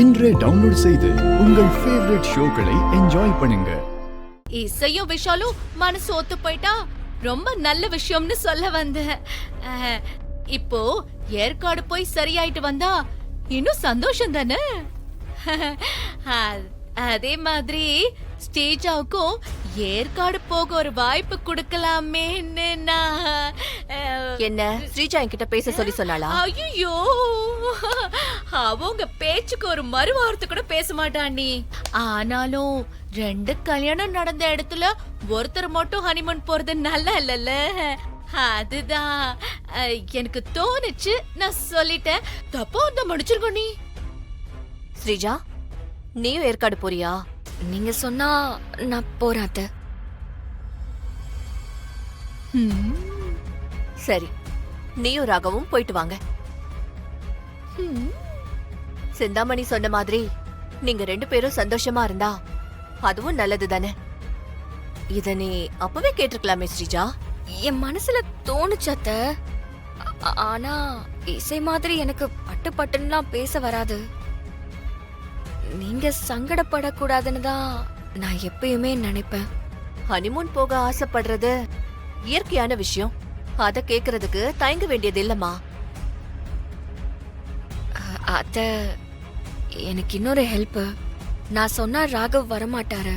இன்றே டவுன்லோட் செய்து உங்கள் ஃபேவரட் ஷோக்களை என்ஜாய் பண்ணுங்க. இசையும் விஷாலும் மனசு ஒத்து போயிட்டா ரொம்ப நல்ல விஷயம்னு சொல்ல வந்தேன். இப்போ ஏற்காடு போய் சரியாயிட்டு வந்தா இன்னும் சந்தோஷம் தானே. அதே மாதிரி ஸ்டேஜாவுக்கும் ஏற்காடு போக ஒரு வாய்ப்பு கொடுக்கலாமேன்னு நான். என்ன ஸ்ரீஜா என்கிட்ட பேச சொல்லி சொன்னாளா? ஐயோ, அவங்க பேச்சுக்கு ஒரு மறுவார்த்தை கூட பேச மாட்டாண்டி. ஆனாலும் 2 கல்யாணம் நடந்த இடத்துல ஒருத்தர் மட்டும் ஹனிமூன் போறது நல்லா இல்லல்ல. அதுதான் எனக்கு தோணுச்சு, நான் சொல்லிட்டேன். தப்பா வந்து மன்னிச்சிருக்க. நீ ஸ்ரீஜா, நீயும் ஏற்காடு போறியா? நீங்க சொன்னா நான் போறேன் அத்தை. சரி, நீயும் ராகவும் போயிட்டு வாங்க. சிந்தாமணி சொன்ன மாதிரி நீங்க 2 பேரும் சந்தோஷமா இருந்தா அதுவும் நல்லது தானே. இத நீ அப்பவே கேட்டிருக்கலாமே ஸ்ரீஜா. என் மனசுல தோணுச்சு அத்தை. ஆனா இசை மாதிரி எனக்கு பட்டு பட்டுன்னுலாம் பேச வராது. நீங்க சங்கடப்படக்கூடாதுன்னு தான் நான் எப்பயுமே நினைப்பேன். ஹனிமூன் போக ஆசைப்படுறது இயற்கையான விஷயம். அத கேக்குறதுக்கு தயங்க வேண்டியது இல்லம்மா. அத்தை, எனக்கு இன்னொரு ஹெல்ப். நான் சொன்னா ராகவ் வரமாட்டாரு.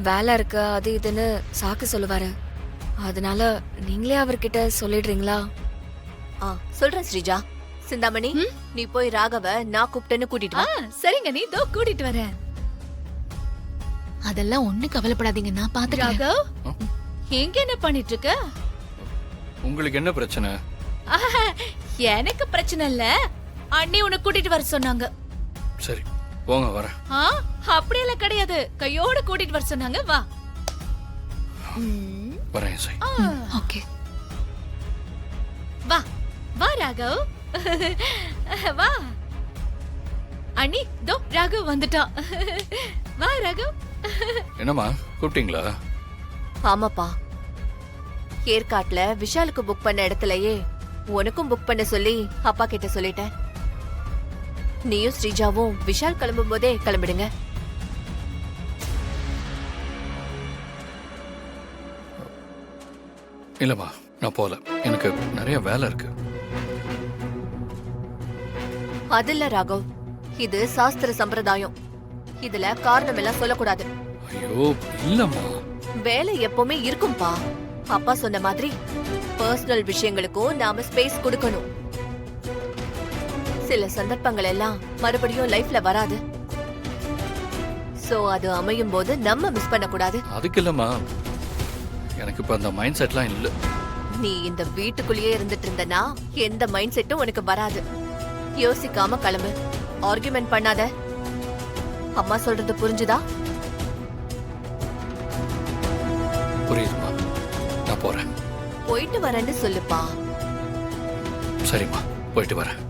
வேலை இருக்கு அது இதுன்னு சாக்கு சொல்லுவாரு. அதனால நீங்களே அவர்கிட்ட சொல்லிடுறீங்களா? சொல்றேன் ஸ்ரீஜா. சிந்தாமணி, நீ போய் ராகவ நான் கூப்பிட்டேன்னு கூட்டிட்டு வா. சரிங்க, நீ தோ கூட்டிட்டு வரேன். அதெல்லாம் ஒண்ணு கவலைப்படாதீங்க, நான் பாத்துக்கிறேன். ராகவ், எங்க என்ன பண்ணிட்டு இருக்க? உங்களுக்கு என்ன பிரச்சனை? எனக்கு பிரச்சனை இல்ல, அண்ணி உன்னை கூட்டிட்டு வர சொன்னாங்க. சரி போங்க, வரேன். அப்படியெல்லாம் கிடையாது, கையோட கூட்டிட்டு வர சொன்னாங்க. வா வரேன் இசை. ஓகே, வா வா ராகவ், வா. அண்ணி தோ ராகவ் வந்துட்டான். வா ராகவ். என்னம்மா கூப்பிட்டீங்களா? ஆமாப்பா, ஏற்காட்டுல விஷாலுக்கு புக் பண்ண இடத்துலயே உனக்கும் புக் பண்ண சொல்லி அப்பா கிட்ட சொல்லிட்டேன். நீயும் ஸ்ரீஜாவும் விஷால் கிளம்பும் போதே கிளம்பிடுங்க. இல்லம்மா, நான் போல. எனக்கு நிறைய வேலை இருக்கு. அதில்ல ராகவ், இது சாஸ்திர சம்பிரதாயம். இதுல காரணம் எல்லாம் சொல்லக்கூடாது. ஐயோ இல்லம்மா, வேலை எப்பவுமே இருக்கும்பா. அப்பா சொன்ன மாதிரி பர்சனல் விஷயங்களுக்கும் நாம ஸ்பேஸ் கொடுக்கணும். சில சந்தர்ப்பங்கள் எல்லாம் மறுபடியும் லைஃப்ல வராது. சோ அது அமையும் போது நம்ம மிஸ் பண்ண கூடாது. அதுக்கு இல்லம்மா, எனக்கு இப்ப அந்த மைண்ட் செட்லாம் இல்ல. நீ இந்த வீட்டுக்குள்ளேயே இருந்துட்டு இருந்தனா எந்த மைண்ட் செட்டும் உனக்கு வராது. யோசிக்காம கிளம்பு, ஆர்குமெண்ட் பண்ணாத. அம்மா சொல்றது புரிஞ்சுதா? புரியுதுமா, நான் போறேன். போயிட்டு வரேன்னு சொல்லுப்பா. சரிம்மா, போயிட்டு வரேன்.